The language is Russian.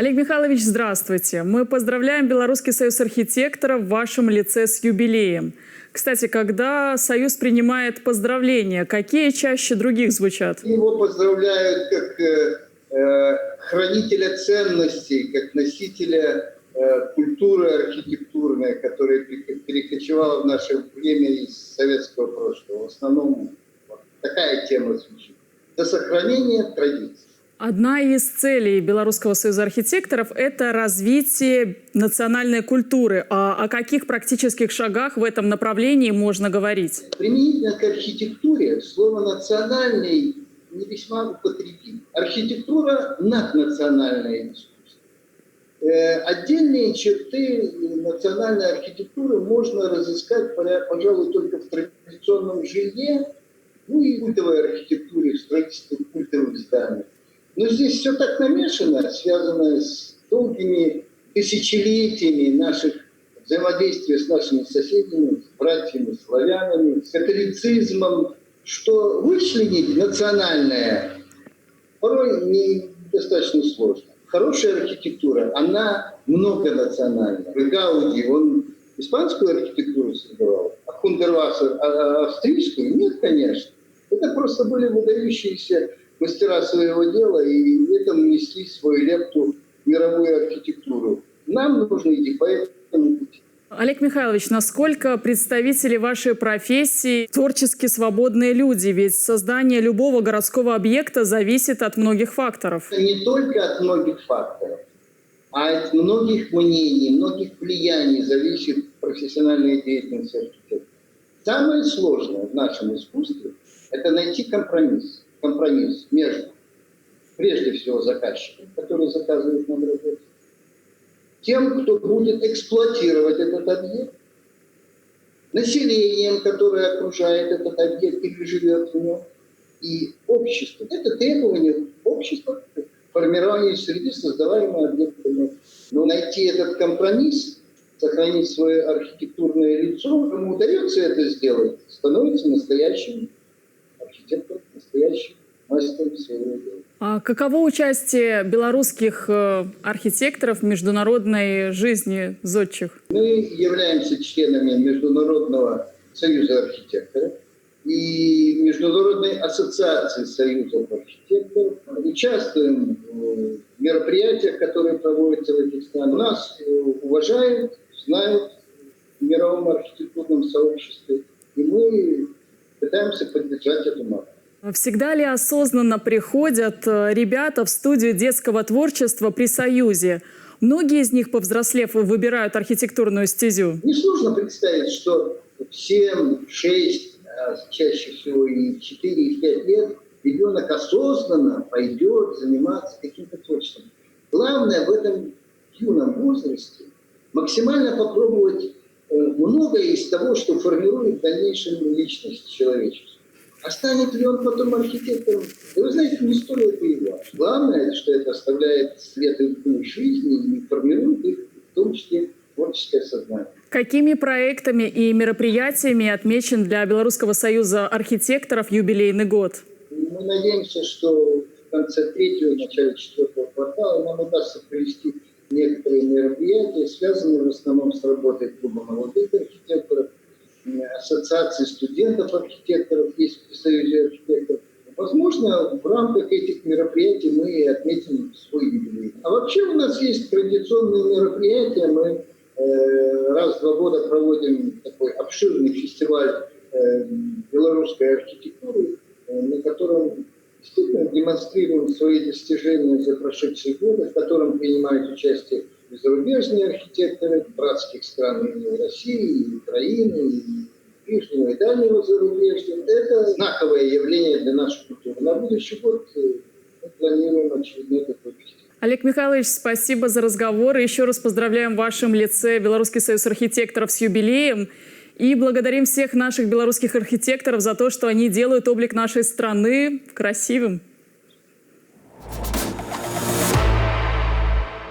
Олег Михайлович, здравствуйте. Мы поздравляем Белорусский союз архитекторов в вашем лице с юбилеем. Кстати, когда Союз принимает поздравления, какие чаще других звучат? Его поздравляют как хранителя ценностей, как носителя культуры архитектурной, которая перекочевала в наше время из советского прошлого. В основном вот такая тема звучит. За сохранение традиций. Одна из целей Белорусского союза архитекторов – это развитие национальной культуры. А о каких практических шагах в этом направлении можно говорить? Применительно к архитектуре слово «национальный» не весьма употребим. Архитектура – наднациональное искусство. Отдельные черты национальной архитектуры можно разыскать, пожалуй, только в традиционном жилье, ну и культовой архитектуре, в строительстве культовых зданий. Но здесь все так намешано, связано с долгими тысячелетиями наших взаимодействия с нашими соседями, с братьями, славянами, с католицизмом, что вычленить национальное порой недостаточно сложно. Хорошая архитектура, она многонациональна. Гауди, он испанскую архитектуру создавал, а Хундервассер австрийскую? Нет, конечно. Это просто были выдающиеся мастера своего дела, и в этом внесли свою лепту в мировую архитектуру. Нам нужно идти по этому пути. Олег Михайлович, насколько представители вашей профессии творчески свободные люди? Ведь создание любого городского объекта зависит от многих факторов. Не только от многих факторов, а от многих мнений, многих влияний зависит профессиональная деятельность архитектора. Самое сложное в нашем искусстве – это найти компромисс. Компромисс между, прежде всего, заказчиком, который заказывает нам работу, тем, кто будет эксплуатировать этот объект, населением, которое окружает этот объект или живет в нем, и обществом. Это требование общества к формированию среды, создаваемой объектами. Но найти этот компромисс, сохранить свое архитектурное лицо, кому удается это сделать, становится настоящим архитектором, настоящим мастером своего дела. А каково участие белорусских архитекторов в международной жизни зодчих? Мы являемся членами Международного союза архитекторов и Международной ассоциации союзов архитекторов. Участвуем в мероприятиях, которые проводятся в этих странах. Нас уважают, знают в мировом архитектурном сообществе, и мы пытаемся поддержать эту марку. Всегда ли осознанно приходят ребята в студию детского творчества при Союзе? Многие из них, повзрослев, выбирают архитектурную стезю. Несложно представить, что в 7, 6, а чаще всего и 4, и 5 лет ребенок осознанно пойдет заниматься каким-то творчеством. Главное в этом юном возрасте максимально попробовать многое из того, что формирует в дальнейшем личность человеческую. А станет ли он потом архитектором? И вы знаете, не столь это и важно. Главное, что это оставляет след в жизни и формирует их, в том числе, творческое сознание. Какими проектами и мероприятиями отмечен для Белорусского союза архитекторов юбилейный год? Мы надеемся, что в конце 3-го, начале 4-го квартала нам удастся провести некоторые мероприятия, связанные в основном с работой клуба молодых архитекторов, ассоциации студентов-архитекторов есть в Союзе архитекторов. Возможно, в рамках этих мероприятий мы отметим свой юбилей. А вообще у нас есть традиционные мероприятия. Мы раз в 2 года проводим такой обширный фестиваль белорусской архитектуры, на котором действительно демонстрируем свои достижения за прошедшие годы, в котором принимают участие и зарубежные архитекторы братских стран и России, и Украины, и ближнего и дальнего зарубежья. Это знаковое явление для нашей культуры. На будущий год мы планируем очередной такой фестиваль. Олег Михайлович, спасибо за разговор. И еще раз поздравляем в вашем лице Белорусский союз архитекторов с юбилеем. И благодарим всех наших белорусских архитекторов за то, что они делают облик нашей страны красивым.